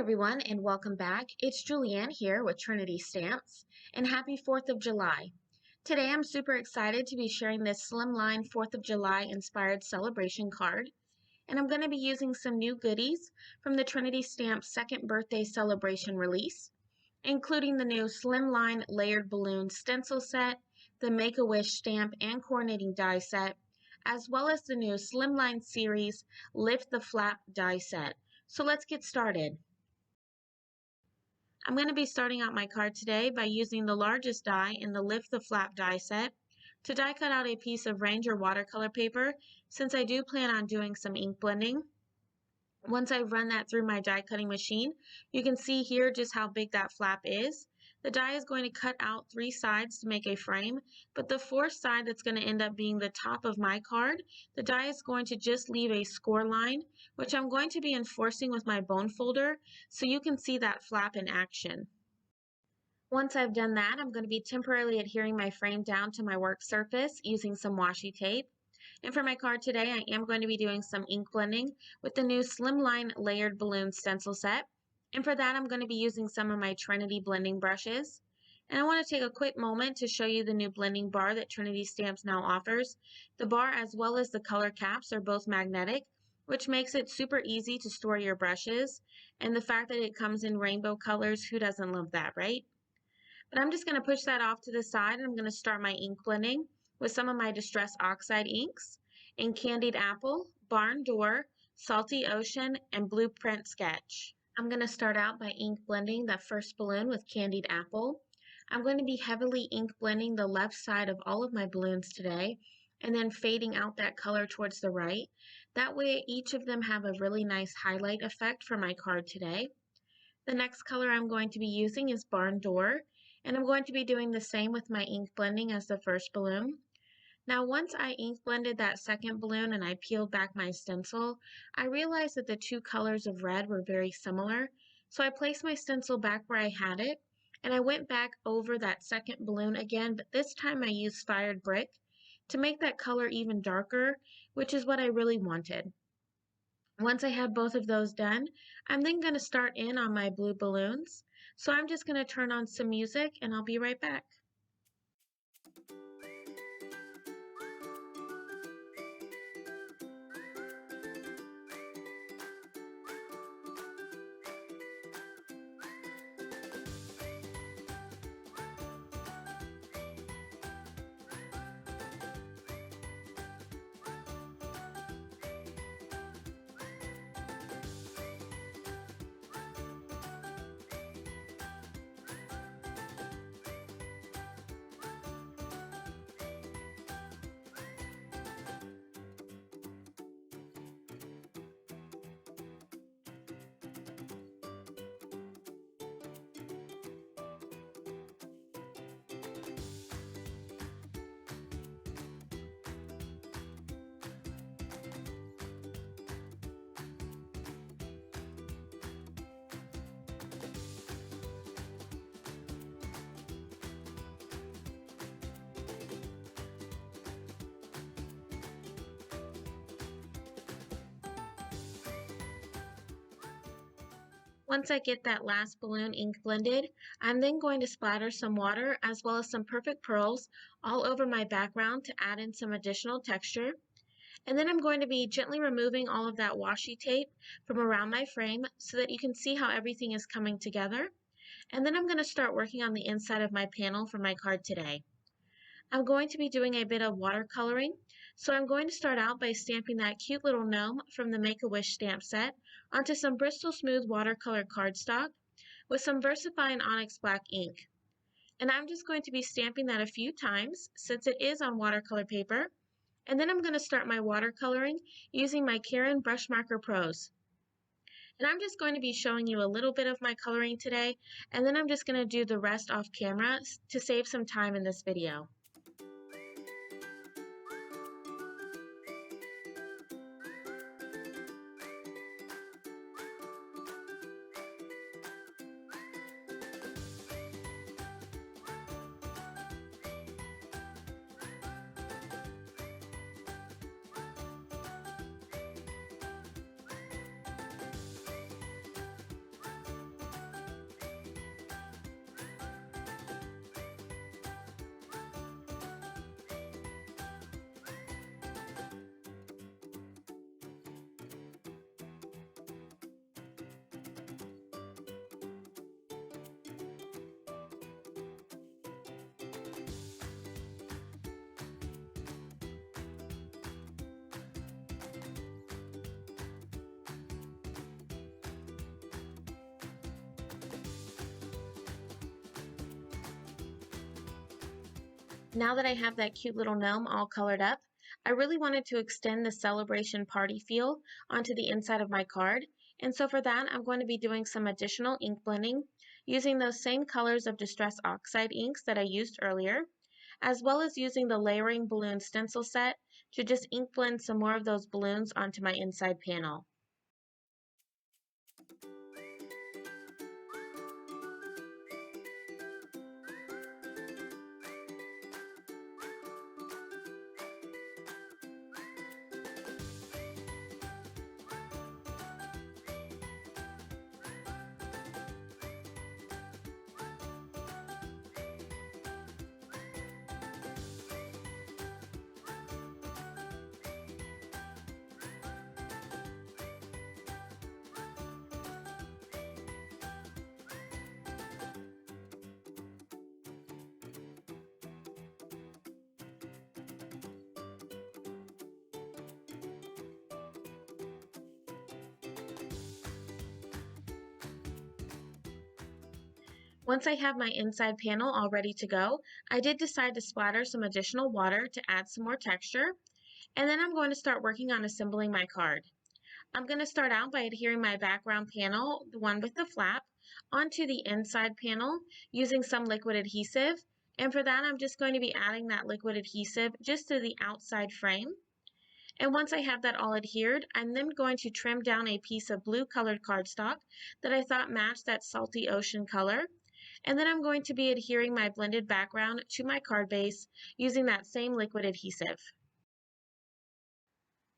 everyone, and welcome back. It's Julianne here with Trinity Stamps, and happy 4th of July. Today I'm super excited to be sharing this Slimline 4th of July inspired celebration card, and I'm going to be using some new goodies from the Trinity Stamps second birthday celebration release, including the new Slimline layered balloon stencil set, the Make-A-Wish stamp and coordinating die set, as well as the new Slimline series Lift the Flap die set. So let's get started. I'm going to be starting out my card today by using the largest die in the Lift the Flap die set to die cut out a piece of Ranger watercolor paper, since I do plan on doing some ink blending. Once I run that through my die cutting machine, you can see here just how big that flap is. The die is going to cut out 3 sides to make a frame, but the 4th side that's going to end up being the top of my card, the die is going to just leave a score line, which I'm going to be enforcing with my bone folder so you can see that flap in action. Once I've done that, I'm going to be temporarily adhering my frame down to my work surface using some washi tape. And for my card today, I am going to be doing some ink blending with the new Slimline layered balloon stencil set. And for that, I'm going to be using some of my Trinity blending brushes. And I want to take a quick moment to show you the new blending bar that Trinity Stamps now offers. The bar as well as the color caps are both magnetic, which makes it super easy to store your brushes. And the fact that it comes in rainbow colors, who doesn't love that, right? But I'm just going to push that off to the side, and I'm going to start my ink blending with some of my Distress Oxide inks in Candied Apple, Barn Door, Salty Ocean, and Blueprint Sketch. I'm going to start out by ink blending the first balloon with Candied Apple. I'm going to be heavily ink blending the left side of all of my balloons today, and then fading out that color towards the right. That way each of them have a really nice highlight effect for my card today. The next color I'm going to be using is Barn Door, and I'm going to be doing the same with my ink blending as the first balloon. Now once I ink blended that second balloon and I peeled back my stencil, I realized that the two colors of red were very similar, so I placed my stencil back where I had it, and I went back over that second balloon again, but this time I used Fired Brick to make that color even darker, which is what I really wanted. Once I have both of those done, I'm then going to start in on my blue balloons. So I'm just going to turn on some music and I'll be right back. Once I get that last balloon ink blended, I'm then going to splatter some water as well as some Perfect Pearls all over my background to add in some additional texture. And then I'm going to be gently removing all of that washi tape from around my frame so that you can see how everything is coming together. And then I'm going to start working on the inside of my panel for my card today. I'm going to be doing a bit of watercoloring, so I'm going to start out by stamping that cute little gnome from the Make-A-Wish stamp set onto some Bristol Smooth watercolor cardstock with some VersaFine Onyx Black ink. And I'm just going to be stamping that a few times since it is on watercolor paper, and then I'm going to start my watercoloring using my Karen Brush Marker Pros. And I'm just going to be showing you a little bit of my coloring today, and then I'm just going to do the rest off camera to save some time in this video. Now that I have that cute little gnome all colored up, I really wanted to extend the celebration party feel onto the inside of my card. And so for that, I'm going to be doing some additional ink blending using those same colors of Distress Oxide inks that I used earlier, as well as using the layering balloon stencil set to just ink blend some more of those balloons onto my inside panel. Once I have my inside panel all ready to go, I did decide to splatter some additional water to add some more texture, and then I'm going to start working on assembling my card. I'm going to start out by adhering my background panel, the one with the flap, onto the inside panel using some liquid adhesive, and for that I'm just going to be adding that liquid adhesive just to the outside frame. And once I have that all adhered, I'm then going to trim down a piece of blue colored cardstock that I thought matched that salty ocean color. And then I'm going to be adhering my blended background to my card base using that same liquid adhesive.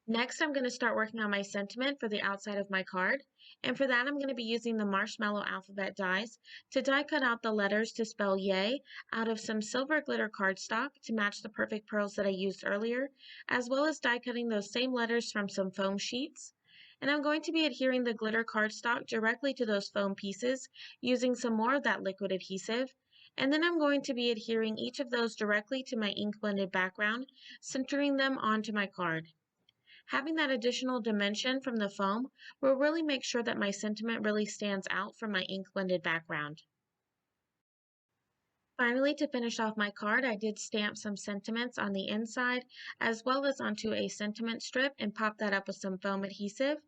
Next, I'm going to start working on my sentiment for the outside of my card. And for that, I'm going to be using the marshmallow alphabet dies to die cut out the letters to spell yay out of some silver glitter cardstock to match the perfect pearls that I used earlier, as well as die cutting those same letters from some foam sheets. And I'm going to be adhering the glitter cardstock directly to those foam pieces using some more of that liquid adhesive. And then I'm going to be adhering each of those directly to my ink blended background, centering them onto my card. Having that additional dimension from the foam will really make sure that my sentiment really stands out from my ink blended background. Finally, to finish off my card, I did stamp some sentiments on the inside as well as onto a sentiment strip and pop that up with some foam adhesive.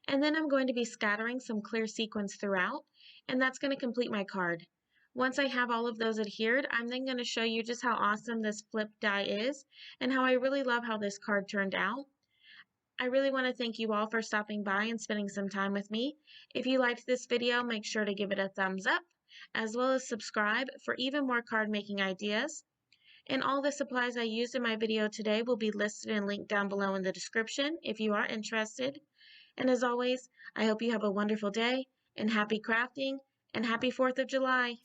And then I'm going to be scattering some clear sequins throughout, and that's going to complete my card. Once I have all of those adhered, I'm then going to show you just how awesome this flip die is and how I really love how this card turned out. I really want to thank you all for stopping by and spending some time with me. If you liked this video, make sure to give it a thumbs up, as well as subscribe for even more card making ideas. And all the supplies I used in my video today will be listed and linked down below in the description if you are interested. And as always, I hope you have a wonderful day and happy crafting and happy 4th of July.